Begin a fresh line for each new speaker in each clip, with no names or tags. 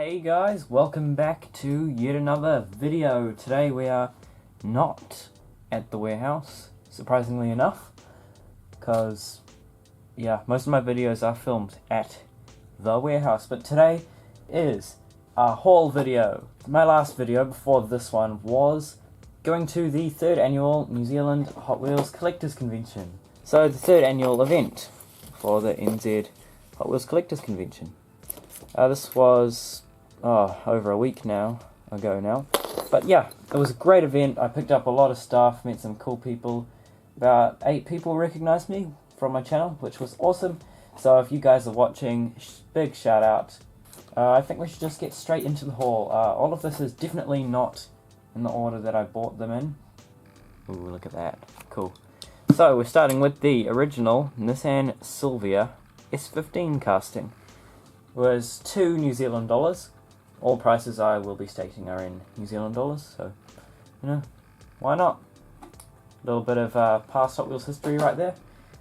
Hey guys, welcome back to yet another video. Today we are not at the warehouse, surprisingly enough, because yeah, most of my videos are filmed at the warehouse, but today is a haul video. My last video before this one was going to the 3rd annual New Zealand Hot Wheels Collectors Convention. So the 3rd annual event for the NZ Hot Wheels Collectors Convention. This was over a week ago now. But yeah, it was a great event. I picked up a lot of stuff, met some cool people. About 8 people recognized me from my channel, which was awesome. So if you guys are watching, big shout out. I think we should just get straight into the haul. All of this is definitely not in the order that I bought them in. Ooh, look at that. Cool. So we're starting with the original Nissan Silvia S15 casting. It was $2 New Zealand dollars. All prices I will be stating are in New Zealand dollars, so, you know, why not? A little bit of past Hot Wheels history right there.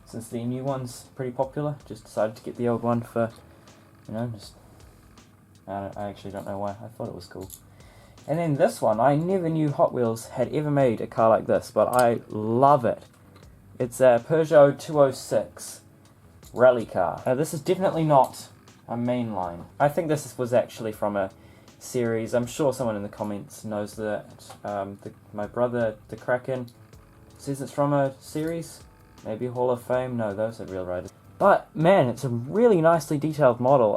Since the new one's pretty popular, just decided to get the old one for, you know, just, I actually don't know why, I thought it was cool. And then this one, I never knew Hot Wheels had ever made a car like this, but I love it. It's a Peugeot 206 rally car. This is definitely not a mainline. I think this was actually from a series. I'm sure someone in the comments knows that. My brother, the Kraken, says it's from a series. Maybe Hall of Fame. No, those are real riders. But man, it's a really nicely detailed model.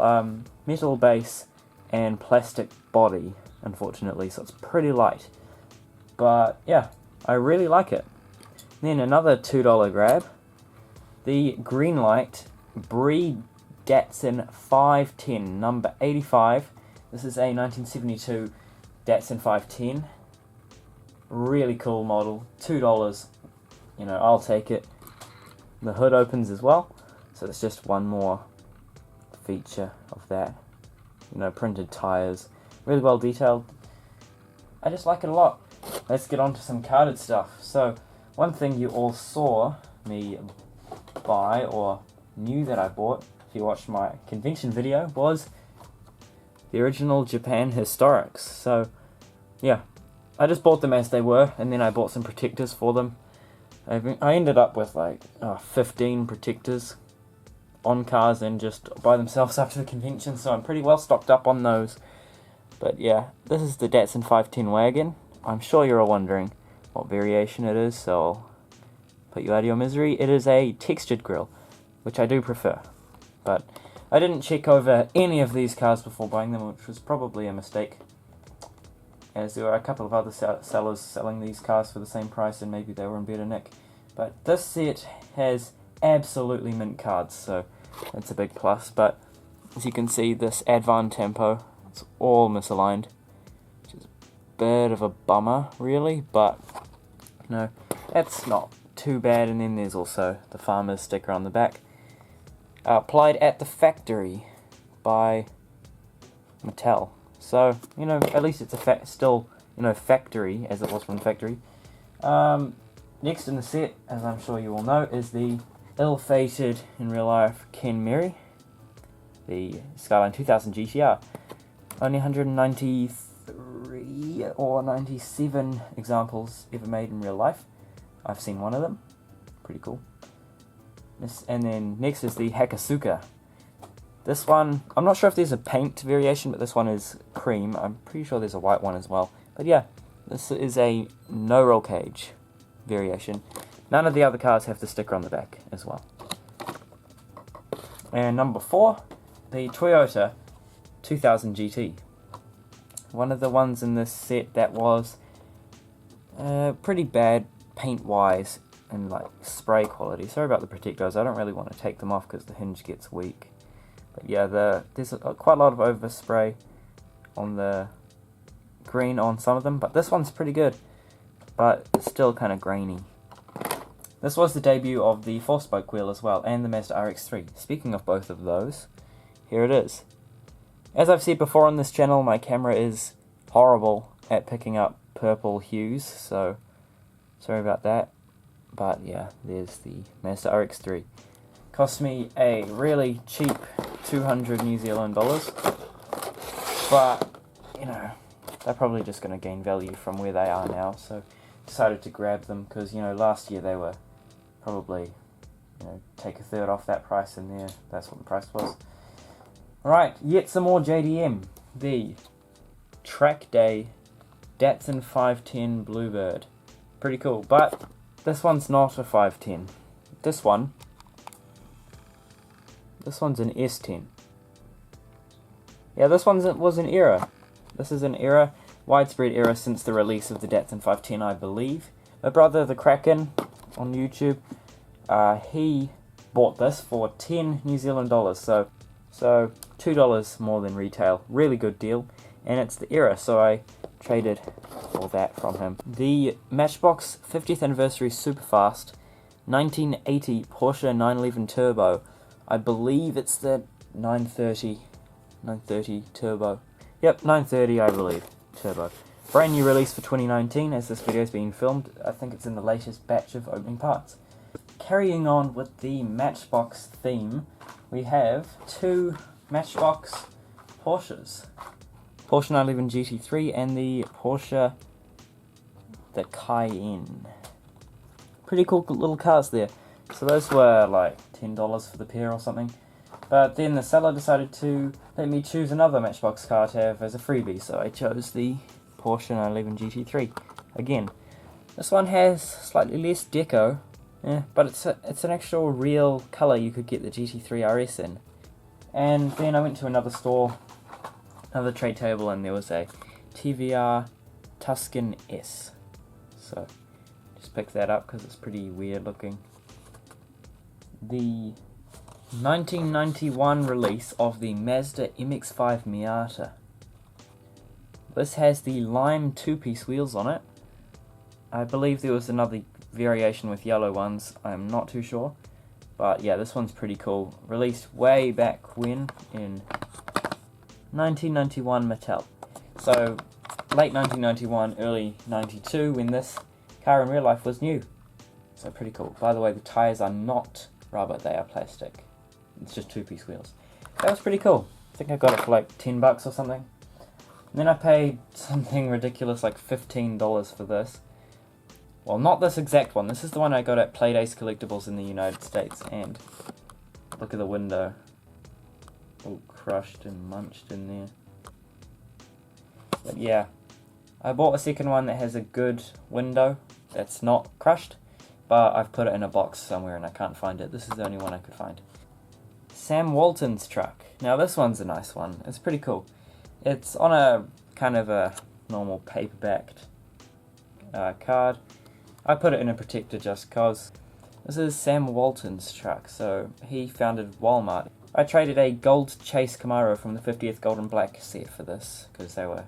Metal base and plastic body, unfortunately, so it's pretty light. But yeah, I really like it. Then another $2 grab. The Greenlight Brie Datsun 510, number 85. This is a 1972 Datsun 510. Really cool model. $2. You know, I'll take it. The hood opens as well, so it's just one more feature of that. You know, printed tires. Really well detailed. I just like it a lot. Let's get on to some carded stuff. So, one thing you all saw me buy, or knew that I bought, if you watched my convention video, was the original Japan Historics. So yeah, I just bought them as they were, and then I bought some protectors for them. I ended up with like 15 protectors on cars and just by themselves after the convention, so I'm pretty well stocked up on those. But yeah, this is the Datsun 510 wagon. I'm sure you're all wondering what variation it is, so I'll put you out of your misery. It is a textured grille, which I do prefer. But I didn't check over any of these cars before buying them, which was probably a mistake, as there were a couple of other sellers selling these cars for the same price and maybe they were in better nick. But this set has absolutely mint cards, so that's a big plus. But as you can see, this Advan Tempo, it's all misaligned, which is a bit of a bummer really, but no, that's not too bad. And then there's also the farmer's sticker on the back. Applied at the factory by Mattel. So, you know, at least it's still, you know, factory, as it was from the factory. Next in the set, as I'm sure you all know, is the ill-fated, in real life, Ken Mary. The Skyline 2000 GTR. Only 193 or 97 examples ever made in real life. I've seen one of them. Pretty cool. And then next is the Hakasuka. This one, I'm not sure if there's a paint variation, but this one is cream. I'm pretty sure there's a white one as well. But yeah, this is a no roll cage variation. None of the other cars have the sticker on the back as well. And number 4, the Toyota 2000 GT. One of the ones in this set that was pretty bad paint-wise and like spray quality. Sorry about the protectors, I don't really want to take them off because the hinge gets weak. But yeah, there's quite a lot of overspray on the green on some of them, but this one's pretty good, but it's still kind of grainy. This was the debut of the 4-spoke wheel as well, and the Mazda RX-3. Speaking of both of those, here it is. As I've said before on this channel, my camera is horrible at picking up purple hues, so sorry about that. But yeah, there's the Mazda RX-3. Cost me a really cheap 200 New Zealand dollars. but, you know, they're probably just going to gain value from where they are now, so decided to grab them, because, you know, last year they were probably, you know, take a third off that price, and there, that's what the price was. Alright, yet some more JDM. The Track Day Datsun 510 Bluebird. Pretty cool, but this one's not a 510. This one's an S10. Yeah, this was an error. This is an error, widespread error since the release of the Datsun 510, I believe. My brother, the Kraken, on YouTube, he bought this for 10 New Zealand dollars, so $2 more than retail. Really good deal, and it's the error, so I traded all that from him. The Matchbox 50th Anniversary Superfast 1980 Porsche 911 Turbo. I believe it's the 930 Turbo. Yep, 930 I believe, Turbo. Brand new release for 2019 as this video is being filmed. I think it's in the latest batch of opening parts. Carrying on with the Matchbox theme, we have two Matchbox Porsches. Porsche 911 GT3 and the Porsche the Cayenne. Pretty cool little cars there. So those were like $10 for the pair or something. But then the seller decided to let me choose another Matchbox car to have as a freebie, so I chose the Porsche 911 GT3. Again, this one has slightly less deco, but it's an actual real colour you could get the GT3 RS in. And then I went to another store, another trade table, and there was a TVR Tuscan S. So just picked that up because it's pretty weird looking. The 1991 release of the Mazda MX-5 Miata. This has the lime two-piece wheels on it. I believe there was another variation with yellow ones, I'm not too sure. But yeah, this one's pretty cool. Released way back when, in 1991 Mattel. So, late 1991, early 92, when this car in real life was new. So pretty cool. By the way, the tyres are not rubber, they are plastic. It's just two-piece wheels. That was pretty cool. I think I got it for like $10 or something. And then I paid something ridiculous like $15 for this. Well, not this exact one. This is the one I got at Playdays Collectibles in the United States. And look at the window. All crushed and munched in there. But yeah, I bought a second one that has a good window that's not crushed. But I've put it in a box somewhere and I can't find it. This is the only one I could find. Sam Walton's truck. Now this one's a nice one. It's pretty cool. It's on a kind of a normal paper-backed card. I put it in a protector just cause. This is Sam Walton's truck, so he founded Walmart. I traded a gold Chase Camaro from the 50th Gold and Black set for this, because they were,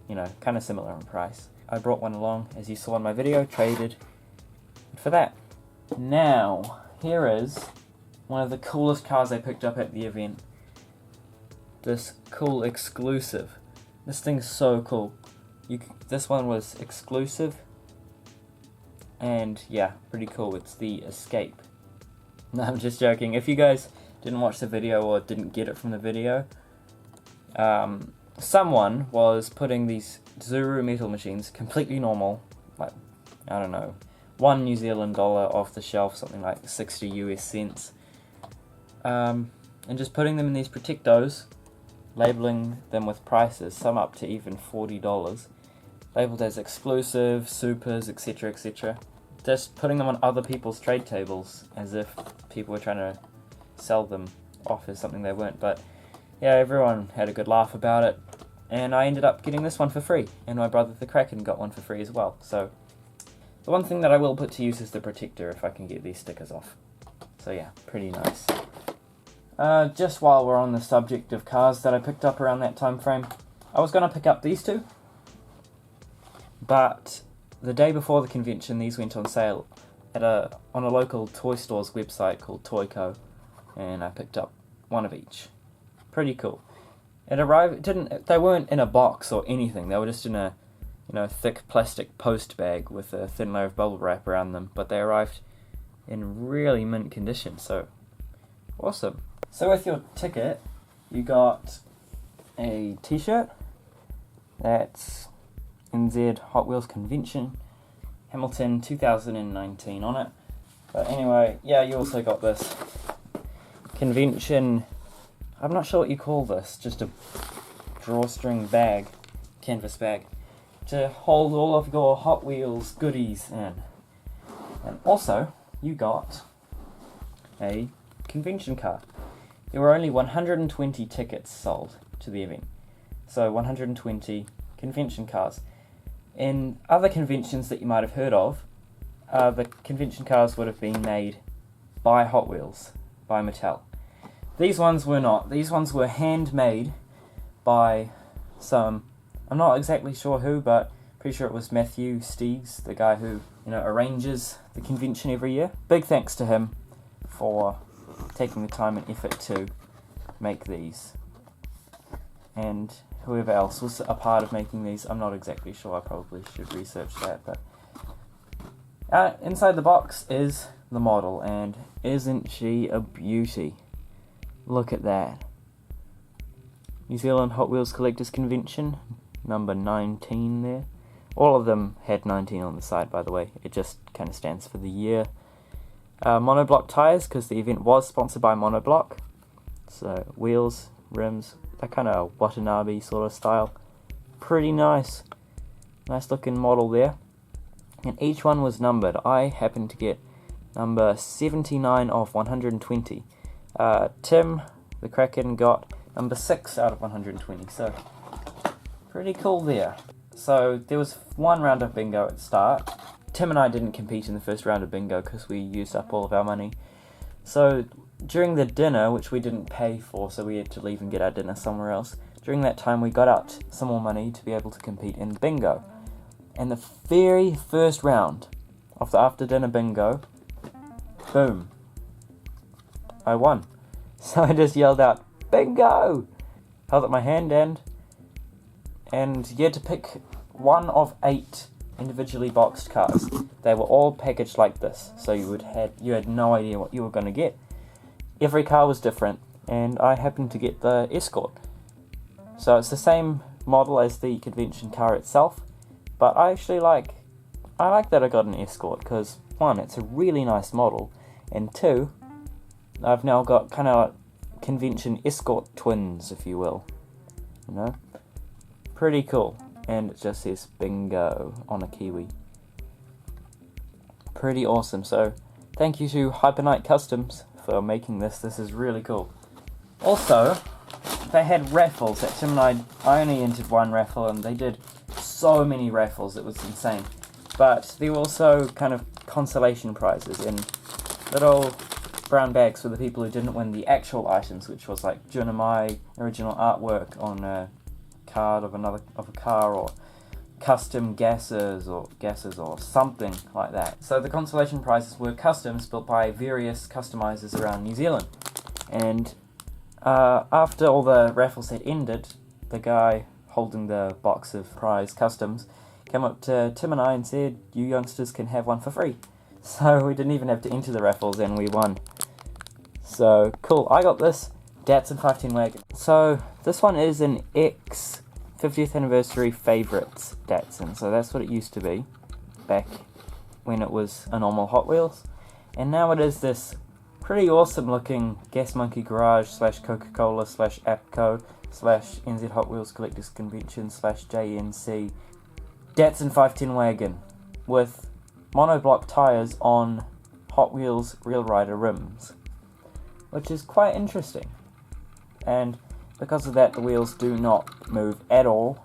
you know, kind of similar in price. I brought one along, as you saw in my video, traded for that. Now, here is one of the coolest cars I picked up at the event. This cool exclusive. This thing's so cool. This one was exclusive. And yeah, pretty cool. It's the Escape. No, I'm just joking. If you guys didn't watch the video or didn't get it from the video, someone was putting these Zuru metal machines, completely normal, like, I don't know, $1 New Zealand off the shelf, something like 60 US cents, and just putting them in these protectos, labeling them with prices, some up to even $40, labeled as exclusive, supers, etc, etc. Just putting them on other people's trade tables as if people were trying to sell them off as something they weren't. But yeah, everyone had a good laugh about it, and I ended up getting this one for free, and my brother the Kraken got one for free as well. So the one thing that I will put to use is the protector if I can get these stickers off. So yeah, pretty nice. Just while we're on the subject of cars that I picked up around that time frame, I was going to pick up these two, but the day before the convention these went on sale at on a local toy store's website called Toyco, and I picked up one of each. Pretty cool. It arrived, they weren't in a box or anything, they were just in a, you know, thick plastic post bag with a thin layer of bubble wrap around them, but they arrived in really mint condition, so awesome. So with your ticket, you got a t-shirt that's NZ Hot Wheels Convention Hamilton 2019 on it. But anyway, yeah, you also got this convention, I'm not sure what you call this, just a drawstring bag, canvas bag, to hold all of your Hot Wheels goodies in. And also, you got a convention card. There were only 120 tickets sold to the event, so 120 convention cards. In other conventions that you might have heard of, the convention cards would have been made by Hot Wheels, by Mattel. These ones were not. These ones were handmade by some, I'm not exactly sure who, but pretty sure it was Matthew Steegs, the guy who, arranges the convention every year. Big thanks to him for taking the time and effort to make these. And whoever else was a part of making these, I'm not exactly sure, I probably should research that, but inside the box is the model, and isn't she a beauty? Look at that. New Zealand Hot Wheels Collectors Convention, number 19 there. All of them had 19 on the side, by the way. It just kind of stands for the year. Monoblock tyres, because the event was sponsored by Monoblock. So wheels, rims, that kind of Watanabe sort of style. Pretty nice. Nice looking model there. And each one was numbered. I happened to get number 79 of 120. Tim, the Kraken, got number 6 out of 120. So, pretty cool there. So, there was one round of bingo at the start. Tim and I didn't compete in the first round of bingo because we used up all of our money. So, during the dinner, which we didn't pay for, so we had to leave and get our dinner somewhere else, during that time we got out some more money to be able to compete in bingo. And the very first round of the after dinner bingo, boom, I won. So I just yelled out, bingo! Held up my hand and you had to pick one of 8 individually boxed cards. They were all packaged like this, so you had no idea what you were going to get. Every car was different, and I happened to get the Escort. So it's the same model as the convention car itself, but I like that I got an Escort, because 1, it's a really nice model, and 2, I've now got kind of convention Escort twins, if you will. Pretty cool. And it just says bingo on a Kiwi. Pretty awesome. So, thank you to Hypernight Customs for making this. This is really cool. Also, they had raffles that Tim and I only entered one raffle, and they did so many raffles, it was insane. But there were also kind of consolation prizes in little brown bags for the people who didn't win the actual items, which was like Junamai original artwork on a card of a car, or custom gases or something like that. So the consolation prizes were customs built by various customizers around New Zealand. And after all the raffles had ended, the guy holding the box of prize customs came up to Tim and I and said, "You youngsters can have one for free." So we didn't even have to enter the raffles, and we won. So cool. I got this Datsun 510 wagon. So this one is an X 50th anniversary favourites Datsun. So that's what it used to be back when it was a normal Hot Wheels. And now it is this pretty awesome looking Gas Monkey Garage / Coca-Cola / APCO / NZ Hot Wheels Collectors Convention / JNC Datsun 510 wagon with monoblock tyres on Hot Wheels Real Rider rims, which is quite interesting. And because of that, the wheels do not move at all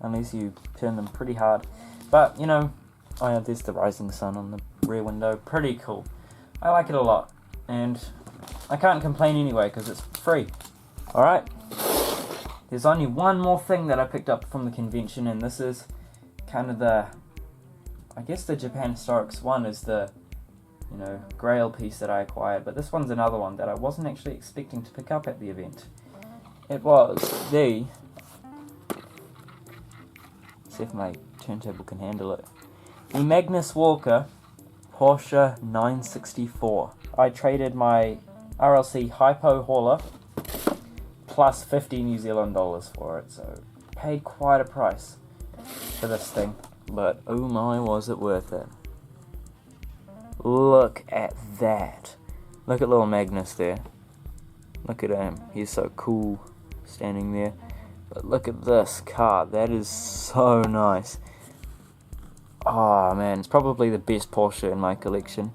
unless you turn them pretty hard. But oh yeah, there's the rising sun on the rear window. Pretty cool. I like it a lot, and I can't complain anyway because it's free. Alright, there's only one more thing that I picked up from the convention, and this is kind of the Japan Historics one is the Grail piece that I acquired, but this one's another one that I wasn't actually expecting to pick up at the event. It was the, see if my turntable can handle it, the Magnus Walker Porsche 964. I traded my RLC Hypo Hauler plus 50 New Zealand dollars for it, so paid quite a price for this thing. But oh my, was it worth it. Look at that. Look at little Magnus there. Look at him, he's so cool standing there. But look at this car, that is so nice. Oh man, it's probably the best Porsche in my collection.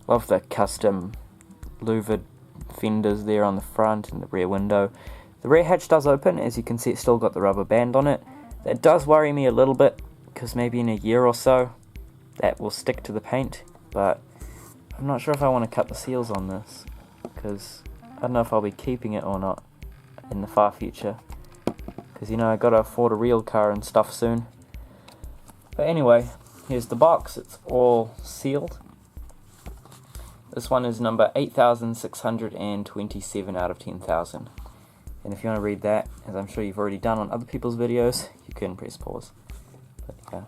Love the custom louvered fenders there on the front and the rear window. The rear hatch does open, as you can see it's still got the rubber band on it. That does worry me a little bit, because maybe in a year or so that will stick to the paint, but I'm not sure if I want to cut the seals on this, because I don't know if I'll be keeping it or not in the far future, because you know I gotta afford a real car and stuff soon. But anyway, here's the box, it's all sealed. This one is number 8627 out of 10,000. And if you want to read that, as I'm sure you've already done on other people's videos, you can press pause. But yeah,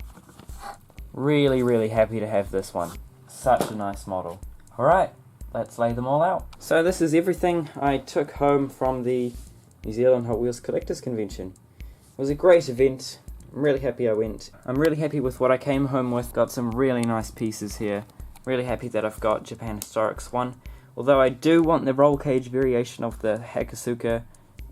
really happy to have this one. Such a nice model. Alright, let's lay them all out. So this is everything I took home from the New Zealand Hot Wheels Collectors Convention. It was a great event. I'm really happy I went. I'm really happy with what I came home with. Got some really nice pieces here. Really happy that I've got Japan Historics one. Although I do want the roll cage variation of the Hakusuka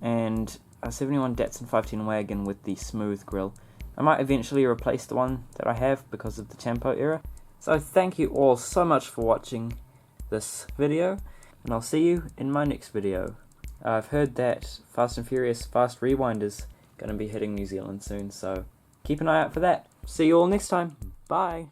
and a 71 Datsun 510 wagon with the smooth grille. I might eventually replace the one that I have because of the Champo era. So thank you all so much for watching this video, and I'll see you in my next video. I've heard that Fast and Furious Fast Rewind is going to be hitting New Zealand soon, so keep an eye out for that. See you all next time. Bye!